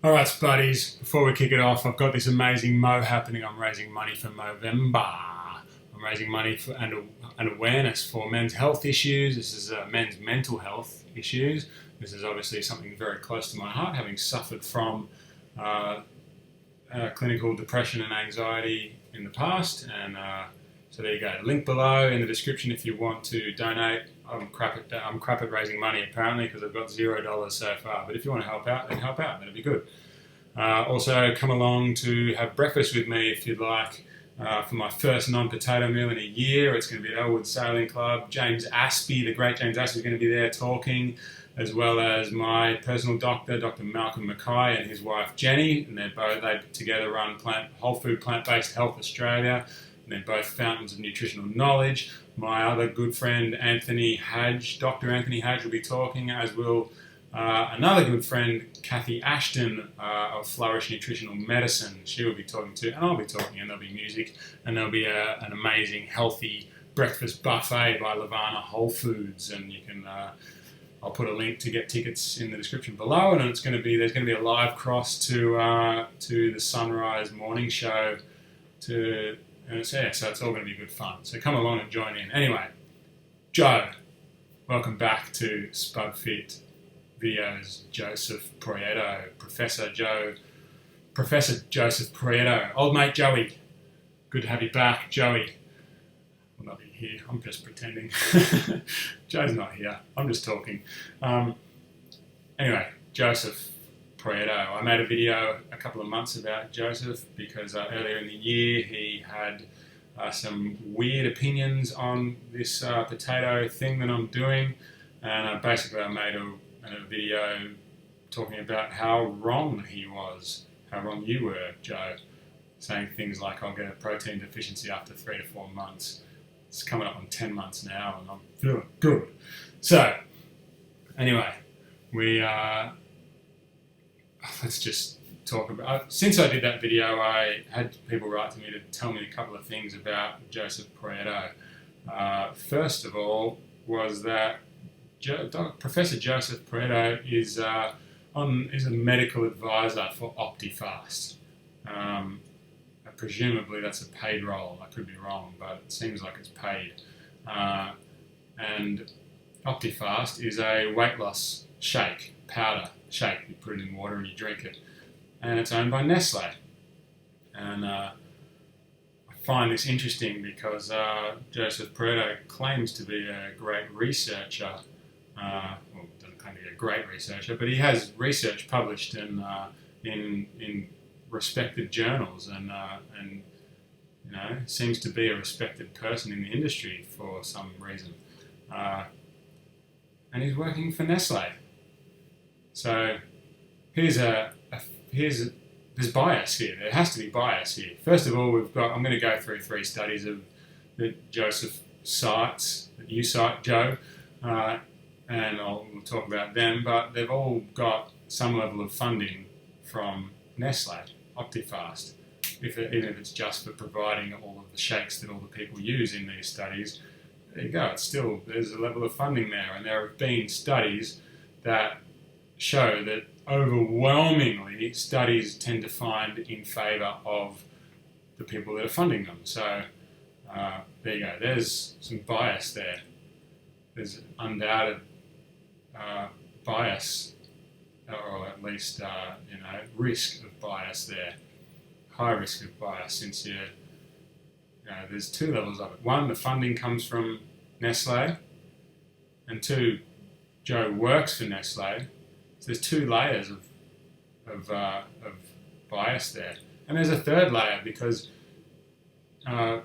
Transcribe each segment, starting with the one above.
All right, Spuddies, before we kick it off, I've got this amazing Mo happening. I'm raising money for Movember. I'm raising money for and awareness for men's health issues. This is men's mental health issues. This is obviously something very close to my heart, having suffered from uh, clinical depression and anxiety in the past. And so there you go. Link below in the description if you want to donate. I'm crap at raising money apparently because I've got $0 so far. But if you want to help out, then help out. That'd be good. Also, come along to have breakfast with me if you'd like for my first non-potato meal in a year. It's going to be at Elwood Sailing Club. James Aspey, the great James Aspey, is going to be there talking, as well as my personal doctor, Dr. Malcolm Mackay, and his wife Jenny. And they together run Whole Food Plant-Based Health Australia. And they're both fountains of nutritional knowledge. My other good friend Anthony Hadge, Dr. Anthony Hadge, will be talking, as will another good friend, Kathy Ashton of Flourish Nutritional Medicine. She will be talking too, and I'll be talking, and there'll be music, and there'll be an amazing, healthy breakfast buffet by Lavana Whole Foods, and you can. I'll put a link to get tickets in the description below, and there's going to be a live cross to the Sunrise Morning Show so it's all going to be good fun. So come along and join in. Anyway, Joe, welcome back to Spud Fit videos. Joseph Proietto, Professor Joseph Proietto, old mate Joey. Good to have you back, Joey. Will not be here. I'm just pretending. Joe's not here. I'm just talking. Anyway, Joseph Proietto. I made a video a couple of months about Joseph because earlier in the year he had some weird opinions on this potato thing that I'm doing, and basically I made a video talking about how wrong he was, how wrong you were, Joe, saying things like I'll get a protein deficiency after 3 to 4 months. It's coming up on 10 months now and I'm feeling good. So, anyway, let's just talk about. Since I did that video, I had people write to me to tell me a couple of things about Joseph Proietto. First of all, was that Professor Joseph Proietto is a medical advisor for Optifast. Presumably that's a paid role. I could be wrong, but it seems like it's paid. And Optifast is a weight loss powder shake. You put it in water and you drink it. And it's owned by Nestle. And I find this interesting because Joseph Proietto claims to be a great researcher. Doesn't claim to be a great researcher, but he has research published in respected journals, and seems to be a respected person in the industry for some reason. And he's working for Nestle. So there's bias here. There has to be bias here. First of all, I'm going to go through 3 studies that Joseph cites, that you cite, Joe, and we'll talk about them. But they've all got some level of funding from Nestle, Optifast. Even if it's just for providing all of the shakes that all the people use in these studies, there you go. There's a level of funding there, and there have been studies that show that overwhelmingly studies tend to find in favour of the people that are funding them. So there you go. There's some bias there. There's undoubted bias, or at least risk of bias there. High risk of bias, since there's 2 levels of it. 1, the funding comes from Nestle, and 2, Joe works for Nestle. So there's 2 layers of bias there. And there's a 3rd layer because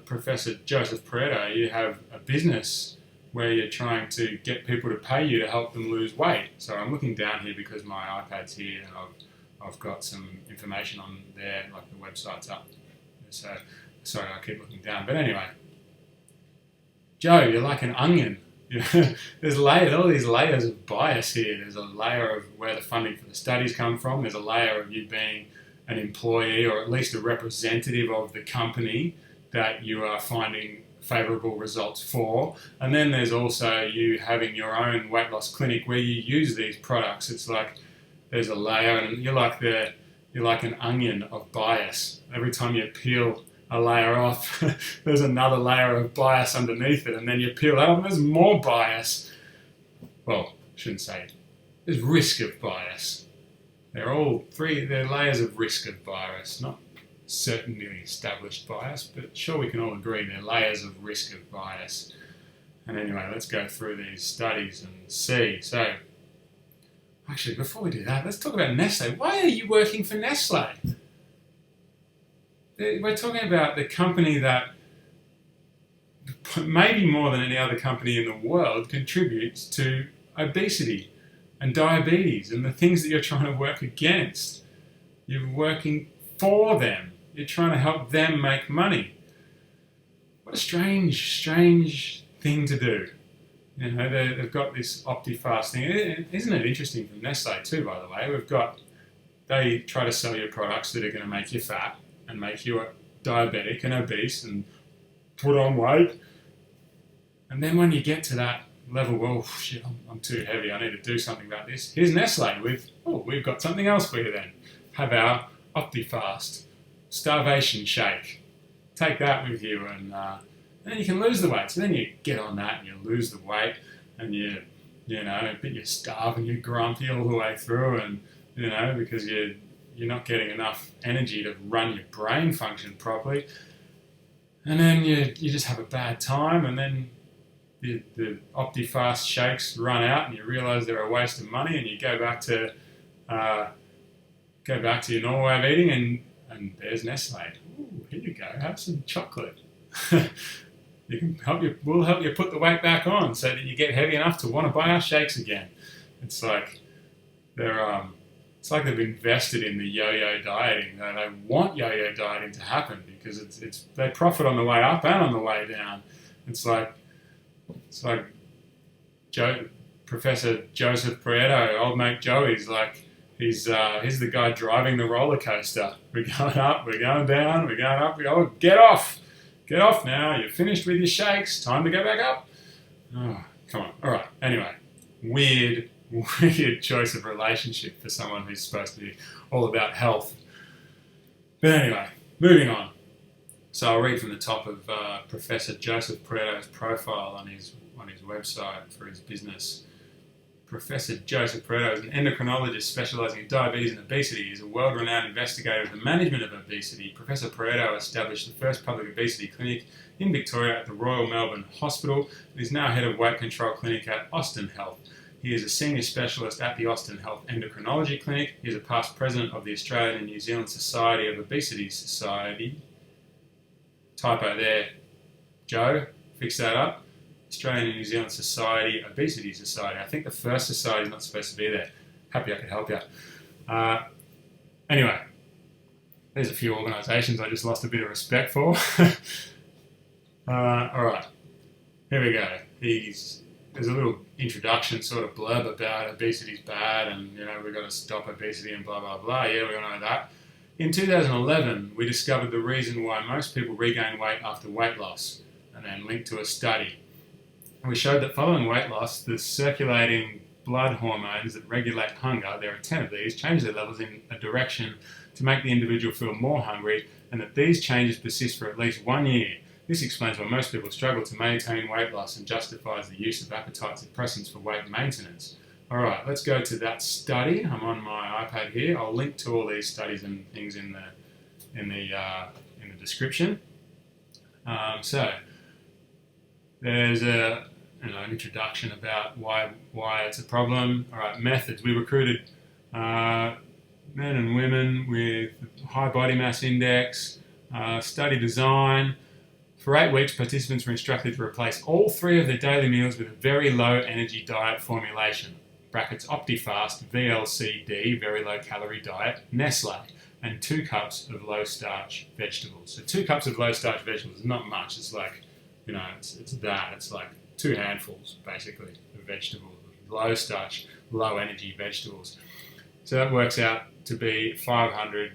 Professor Joseph Proietto, you have a business where you're trying to get people to pay you to help them lose weight. So I'm looking down here because my iPad's here and I've got some information on there, like the website's up. So sorry, I keep looking down. But anyway, Joe, you're like an onion. There's all these layers of bias here. There's a layer of where the funding for the studies come from. There's a layer of you being an employee or at least a representative of the company that you are finding favourable results for. And then there's also you having your own weight loss clinic where you use these products. It's like there's a layer, and you're like the you're like an onion of bias. Every time you peel a layer off, there's another layer of bias underneath it, and then you peel out and there's more bias. Well, I shouldn't say it. There's risk of bias. They're layers of risk of bias, not certainly established bias, but sure we can all agree they're layers of risk of bias. And anyway, let's go through these studies and see. So, actually, before we do that, let's talk about Nestle. Why are you working for Nestle? We're talking about the company that, maybe more than any other company in the world, contributes to obesity and diabetes and the things that you're trying to work against. You're working for them. You're trying to help them make money. What a strange thing to do. You know, they've got this Optifast thing. Isn't it interesting from Nestle too, by the way? They try to sell you products that are going to make you fat and make you diabetic and obese and put on weight. And then when you get to that level, well, shit, I'm too heavy, I need to do something about this. Here's Nestle we've got something else for you then. Have our Optifast starvation shake. Take that with you and then you can lose the weight. So then you get on that and you lose the weight and but you starve and you're grumpy all the way through and, because you're not getting enough energy to run your brain function properly. And then you just have a bad time and then the Optifast shakes run out and you realise they're a waste of money and you go back to your normal way of eating and there's Nestle. Ooh, here you go, have some chocolate. We'll help you put the weight back on so that you get heavy enough to want to buy our shakes again. It's like they've invested in the yo-yo dieting. They want yo-yo dieting to happen because they profit on the way up and on the way down. It's like Professor Joseph Proietto, old mate Joey's like he's the guy driving the roller coaster. We're going up, we're going down, we're going up. Get off! Get off now. You're finished with your shakes. Time to go back up. Oh, come on. All right. Anyway, weird choice of relationship for someone who's supposed to be all about health. But anyway, moving on. So I'll read from the top of Professor Joseph Proietto's profile on his website for his business. Professor Joseph Proietto is an endocrinologist specialising in diabetes and obesity. He is a world-renowned investigator of the management of obesity. Professor Proietto established the first public obesity clinic in Victoria at the Royal Melbourne Hospital and is now head of weight control clinic at Austin Health. He is a senior specialist at the Austin Health Endocrinology Clinic. He is a past president of the Australian and New Zealand Society of Obesity Society. Typo there, Joe. Fix that up. Australian and New Zealand Society, Obesity Society. I think the first society is not supposed to be there. Happy I could help you. Anyway, there's a few organisations I just lost a bit of respect for. All right, here we go. There's a little introduction sort of blurb about obesity's bad and, we've got to stop obesity and blah, blah, blah. Yeah, we all know that. In 2011, we discovered the reason why most people regain weight after weight loss and then linked to a study. We showed that following weight loss, the circulating blood hormones that regulate hunger, there are 10 of these, change their levels in a direction to make the individual feel more hungry, and that these changes persist for at least 1 year. This explains why most people struggle to maintain weight loss and justifies the use of appetite suppressants for weight maintenance. Alright, let's go to that study. I'm on my iPad here. I'll link to all these studies and things in the description. So there's an introduction about why it's a problem. All right, methods. We recruited men and women with high body mass index. Study design. For 8 weeks, participants were instructed to replace all 3 of their daily meals with a very low energy diet formulation. Brackets Optifast, VLCD, very low calorie diet, Nestle, and 2 cups of low starch vegetables. So 2 cups of low starch vegetables is not much. It's like, it's that. It's like 2 handfuls, basically, of vegetables. Low starch, low energy vegetables. So that works out to be 500,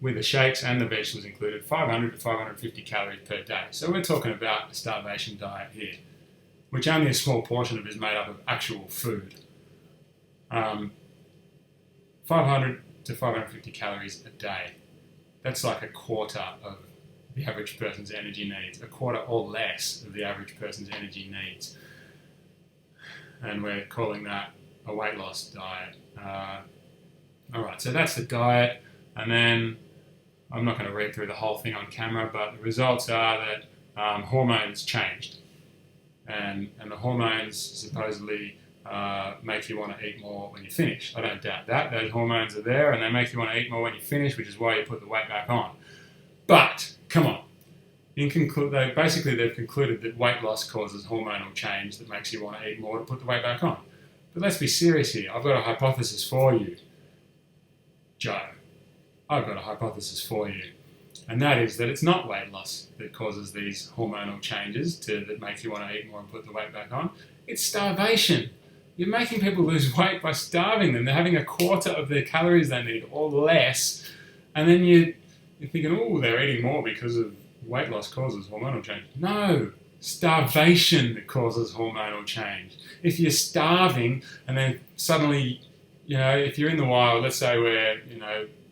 with the shakes and the vegetables included, 500 to 550 calories per day. So we're talking about a starvation diet here, which only a small portion of it is made up of actual food. 500 to 550 calories a day. That's like a quarter of the average person's energy needs, a quarter or less of the average person's energy needs. And we're calling that a weight loss diet. Alright, so that's the diet, and then I'm not going to read through the whole thing on camera, but the results are that hormones changed. And the hormones supposedly make you want to eat more when you finish. I don't doubt that. Those hormones are there and they make you want to eat more when you finish, which is why you put the weight back on. But, come on. They've concluded that weight loss causes hormonal change that makes you want to eat more to put the weight back on. But let's be serious here. I've got a hypothesis for you, Joe. I've got a hypothesis for you. And that is that it's not weight loss that causes these hormonal changes that make you want to eat more and put the weight back on. It's starvation. You're making people lose weight by starving them. They're having a quarter of the calories they need or less. And then you're thinking, oh, they're eating more because of weight loss causes hormonal change. No, starvation that causes hormonal change. If you're starving and then suddenly, if you're in the wild, let's say we're,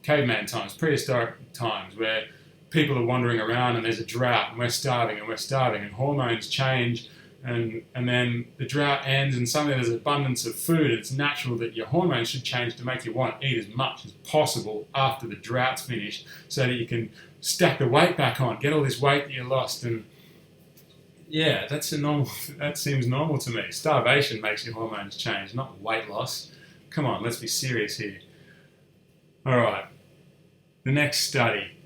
caveman times, prehistoric times, where people are wandering around and there's a drought and we're starving and hormones change and then the drought ends and suddenly there's abundance of food. It's natural that your hormones should change to make you want to eat as much as possible after the drought's finished so that you can stack the weight back on, get all this weight that you lost. And yeah, that seems normal to me. Starvation makes your hormones change, not weight loss. Come on, let's be serious here. Alright, the next study.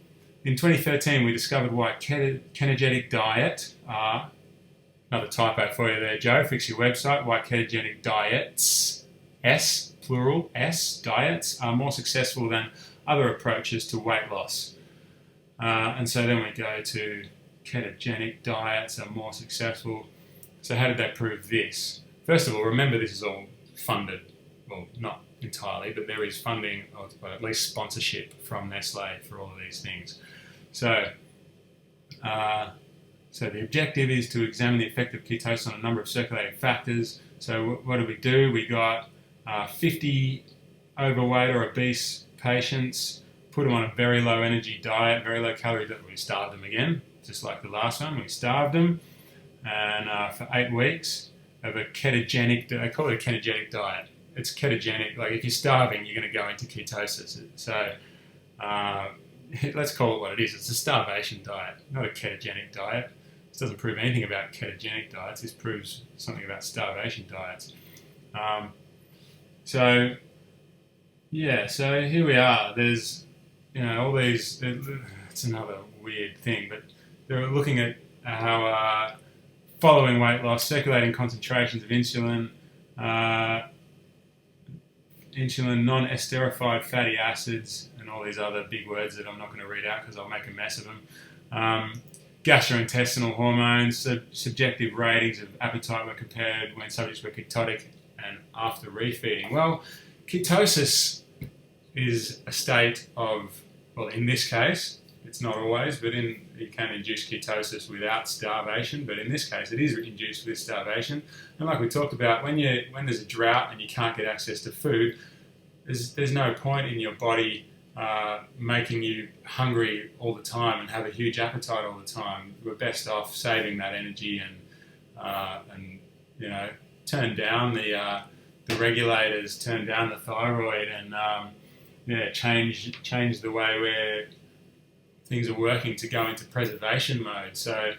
In 2013, we discovered why ketogenic diet, another typo for you there, Joe, fix your website, why ketogenic diets, plural, diets, are more successful than other approaches to weight loss. And so then we go to ketogenic diets are more successful. So how did they prove this? First of all, remember this is all funded, well, not entirely, but there is funding, or at least sponsorship from Nestle for all of these things. So the objective is to examine the effect of ketosis on a number of circulating factors. So what did we do? We got 50 overweight or obese patients, put them on a very low energy diet, very low calorie diet. We starved them again, just like the last one. We starved them, and for 8 weeks of a ketogenic, I call it a ketogenic diet. It's ketogenic, like if you're starving, you're going to go into ketosis. So let's call it what it is. It's a starvation diet, not a ketogenic diet. This doesn't prove anything about ketogenic diets. This proves something about starvation diets. So here we are. There's, all these, it's another weird thing, but they're looking at how following weight loss, circulating concentrations of insulin, non-esterified fatty acids, and all these other big words that I'm not going to read out because I'll make a mess of them. Gastrointestinal hormones, subjective ratings of appetite were compared when subjects were ketotic and after refeeding. Well, ketosis is a state of, well, in this case, it's not always, but you can induce ketosis without starvation, but in this case it is induced with starvation. And like we talked about, when there's a drought and you can't get access to food, there's no point in your body making you hungry all the time and have a huge appetite all the time. We're best off saving that energy and turn down the regulators, turn down the thyroid, and change the way where things are working to go into preservation mode. So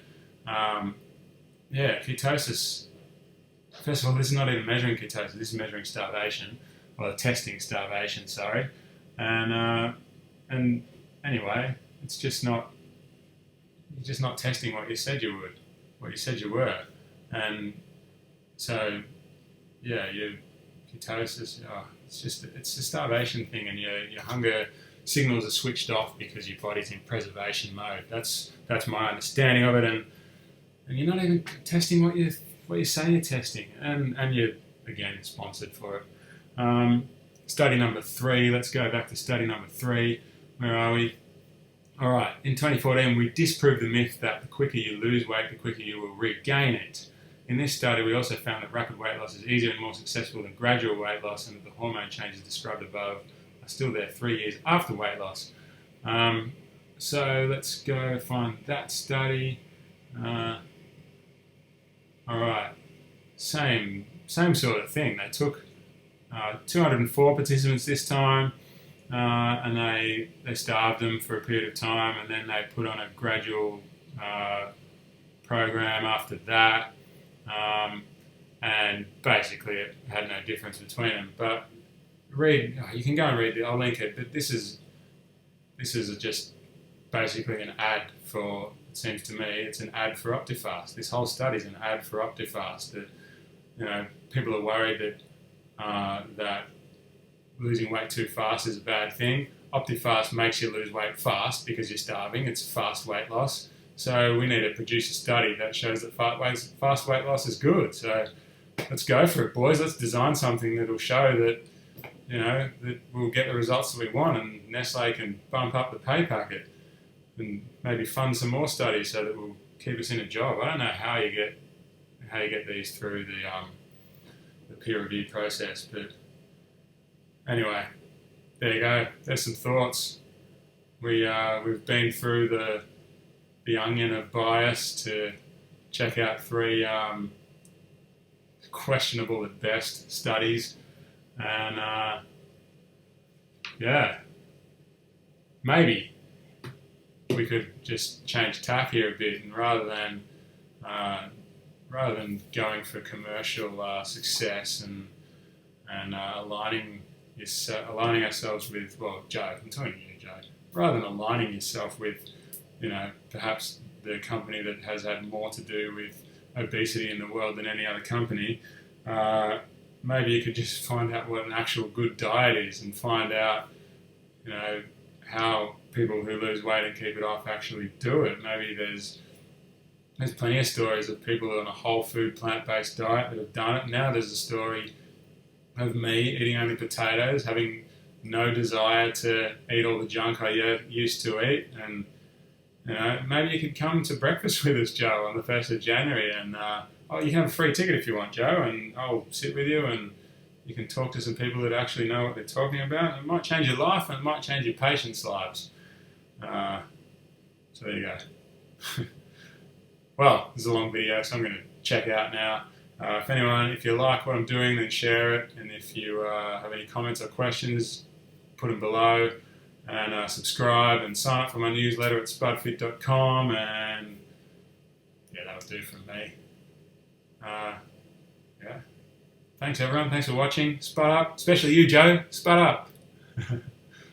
ketosis. First of all, this is not even measuring ketosis. This is measuring starvation, or testing starvation. Sorry. And anyway, it's just not. You're just not testing what you said you would, what you said you were, and so your ketosis. It's a starvation thing, and your hunger signals are switched off because your body's in preservation mode. That's my understanding of it, and you're not even testing what you say you're testing, and you're again sponsored for it. Study number 3. Let's go back to study number 3. Where are we? All right. In 2014, we disproved the myth that the quicker you lose weight, the quicker you will regain it. In this study, we also found that rapid weight loss is easier and more successful than gradual weight loss, and that the hormone changes described above are still there 3 years after weight loss. So let's go find that study. All right, same sort of thing. They took 204 participants this time, and they starved them for a period of time, and then they put on a gradual program after that, and basically it had no difference between them. But you can go and read it. I'll link it. But this is just basically an ad for. It seems to me it's an ad for Optifast. This whole study is an ad for Optifast. That people are worried that losing weight too fast is a bad thing. Optifast makes you lose weight fast because you're starving. It's fast weight loss. So we need to produce a study that shows that fast weight loss is good. So let's go for it, boys. Let's design something that will show that that we'll get the results that we want, and Nestle can bump up the pay packet and maybe fund some more studies so that will keep us in a job. I don't know how you get these through the peer review process, but anyway, there you go. There's some thoughts. We've been through the onion of bias to check out 3 questionable at best studies, and maybe we could just change tack here a bit, and rather than going for commercial success and aligning ourselves with, well, Joe, I'm talking to you, Joe, rather than aligning yourself with, perhaps the company that has had more to do with obesity in the world than any other company, maybe you could just find out what an actual good diet is, and find out, how people who lose weight and keep it off actually do it. Maybe there's plenty of stories of people on a whole food plant-based diet that have done it. Now there's a story of me eating only potatoes, having no desire to eat all the junk I used to eat, and maybe you could come to breakfast with us, Joe, on the 1st of January, and you can have a free ticket if you want, Joe, and I'll sit with you and you can talk to some people that actually know what they're talking about. It might change your life, and it might change your patients' lives. So there you go. Well, this is a long video, so I'm going to check out now. If you like what I'm doing, then share it. And if you have any comments or questions, put them below. And subscribe and sign up for my newsletter at spudfit.com. And yeah, that'll do from me. Thanks everyone. Thanks for watching. Spud up. Especially you, Joe. Spud up.